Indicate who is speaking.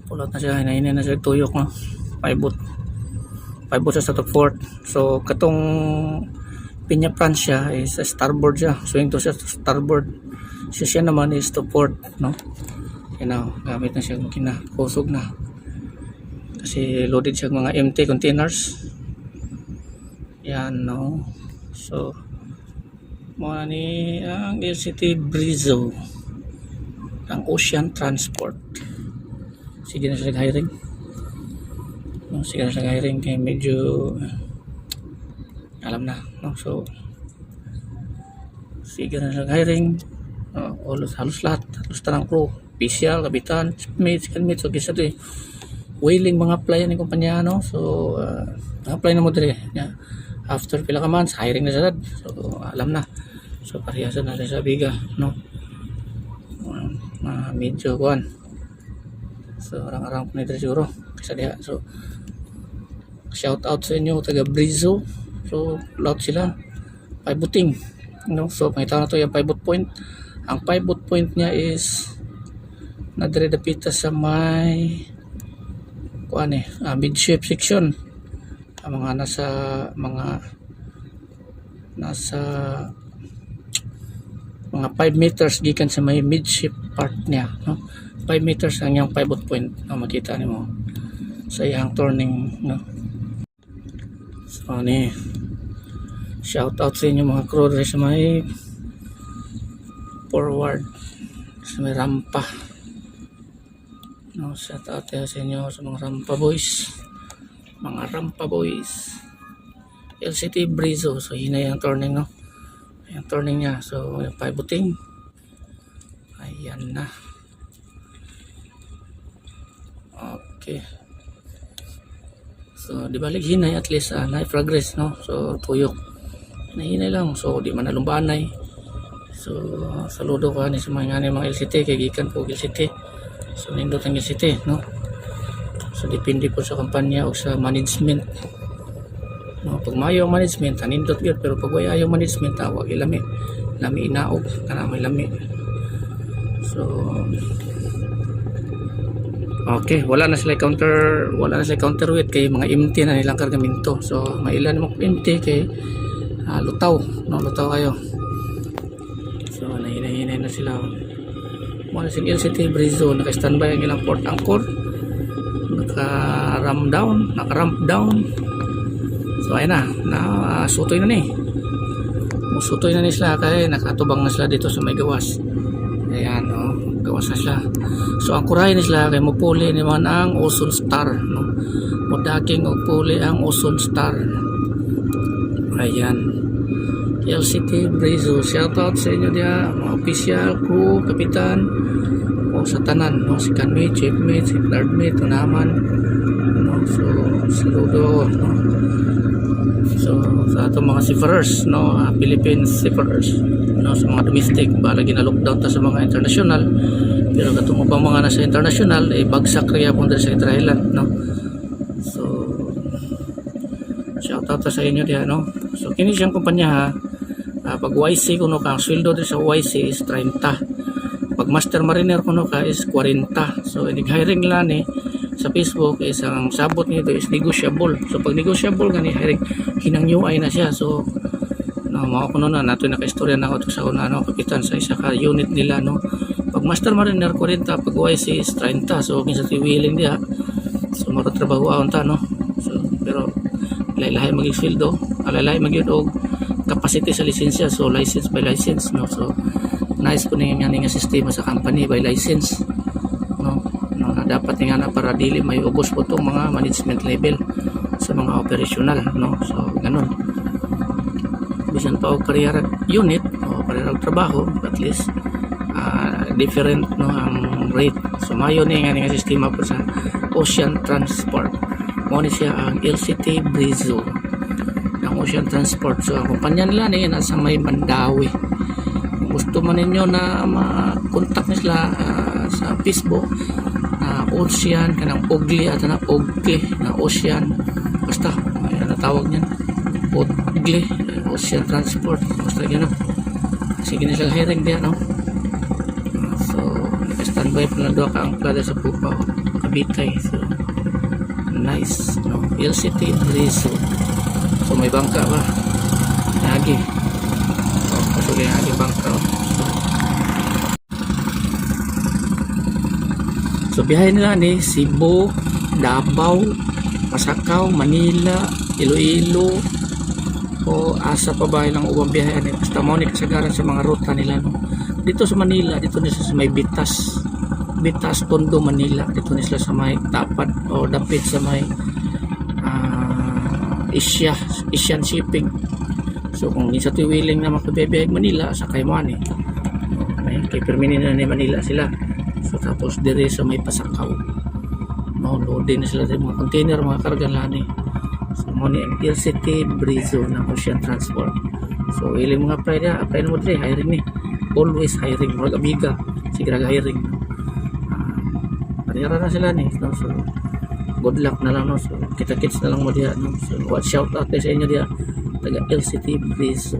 Speaker 1: Pulot na siya, hinahinay na siya tuyok no. Paibot sa top fort. So katong Pinya Francia is starboard siya. Swing to siya starboard. Siya naman is to port no. Gamit na siya kusog na. Kasi loaded siya mga empty containers. Yan no. So mga ni ang LCT Brizo ang Ocean Transport. Sige na siya nag-hiring. No, sige na siya nag-hiring kaya medyo alam na. No? So, sige na siya nag-hiring. Halos lahat. Halos tanang crew. Official, kapitan, mates, so kisa ito whaling mga apply ng kumpanya. No? So, apply na mo dito. Yeah. After pila ka months, hiring na siya. So, alam na. So, parihasan na siya sa biga. No? Medyo kuhan. So orang-orang po nito siguro kasi diha. So shout out sa inyo taga Brizo. So lahat sila paibuting no. So makita na to yung pivot point. Ang pivot point niya is nadire-dapita sa may kuan midship section. Ang mga nasa mga 5 meters gikan sa may midship part niya no. 5 meters ang yung pivot point na makita nimo sa iyang turning no. So ni shout out sa inyo mga crew sa may forward sa may rampa no. Shout out sa inyo sa mga rampa boys LCT Brizo. So yun na yung turning no. Yung turning niya. So yung pivoting ayan na. Okay. So di balik hinay at least na progress no. So tuyok hinay lang. So di man nalumbanay. So saludo ko ni sa mga LCT kay gikan ko LCT. So nindot ang LCT no. So depende po sa kampanya o sa management no. Pag mayo ang management nindot gyud, pero pag way ayaw management wag ilami inaog kana may lami. So okay, wala na sila counterweight kay mga empty na nilang kargamento. So mailan mo empty kay lutaw kayo. So nahinay na sila. Muna si LCT Brizo naka-standby ang ilang port anchor. Naka-ramp down. So ayun na sutoy na ni. Musutoy na ni sila kay nakatubang na sila dito sa may gawas. Ayan gawas na sila. So ang kuray ni sila kay mupuli naman ang Ozone Star no. Mudaking mupuli ang Ozone Star. Ayan. LCT Brizo, shout out sa inyo dia, mga official, crew, kapitan o sa tanan no, si kanmate, chief mate, si third mate, tunaman no. So saludo no. So sa atong mga seafarers no, Philippine seafarers no, sa mga domestic balagi na lockdown ta sa mga international, pero katong ubang mga nasa international bagsak kaya pun sa Thailand no. So shout out sa inyo diha no. So kini siyang kumpanya ha. Pag YC kuno ka, ang sweldo din sa YC is 30. Pag master mariner kuno ka is 40. So nag-hiring lang sa Facebook is ang sabot nito is negotiable. So pag negotiable gani hiring hinang UI na siya. So mao kuno na nato naka-istorya na ako sa una no, kapitan sa isa ka unit nila no. Pag master mariner 40, pag YC is 30. So kinsa tiwiling dia. So maro trabaho aon ta no. So pero lahi mag-sweldo, lahi magyud og capacity sa lisensya. So license by license no. So nice po nga sistema sa company by license no na dapat nga na para dili may ubos po tong mga management level sa mga operational no. So ganun bisan pa og career unit o career trabaho at least different no ang rate. So mayo ni nga sistema po sa Ocean Transport mo ni siya ang LCT Brizo ng Ocean Transport. So ang kumpanya nila nasa may Mandawi. Kung gusto man ninyo na ma-contact nila sa Facebook Ocean kanang Ugli at na Ugli na Ocean basta ayan na tawag niyan Ugli Ocean Transport basta gano'n. Sige na siya hiring diyan no. So naka-standby pa lang doon ka ang plada sa Pupaw. Bitay. So nice, no? LCT Brizo. So may bangka ba? Lagi. So pasuloy lagi bangka. So biyahe nila ni Cebu, Davao, Pasakaw, Manila, Iloilo, o asa pa ba ilang ubang biyahe ni. Basta mo ni kasagaran sa mga ruta nila, no? Dito sa Manila, dito ni sa may Bitas, Tondo, Manila. Dito ni sila sa may Tapat o dapit sa may Asian Shipping. So kung isa tiwiling na makabibiyay Manila sa Kaimani, kay perminin na ni Manila sila. So tapos dire sa may Pasakaw, no, loading na sila sa mga container, mga karga lani. So mo ni LCT Brizo na Ocean Transport. So iling mga apply na mo dire, hiring ni. Always hiring, mga amiga sige hiring. Parira na sila ni, no? So good luck na lang, no? So kita-kits na lang mo diha, no? So shout out sa inyo diha taga LCT Brizo.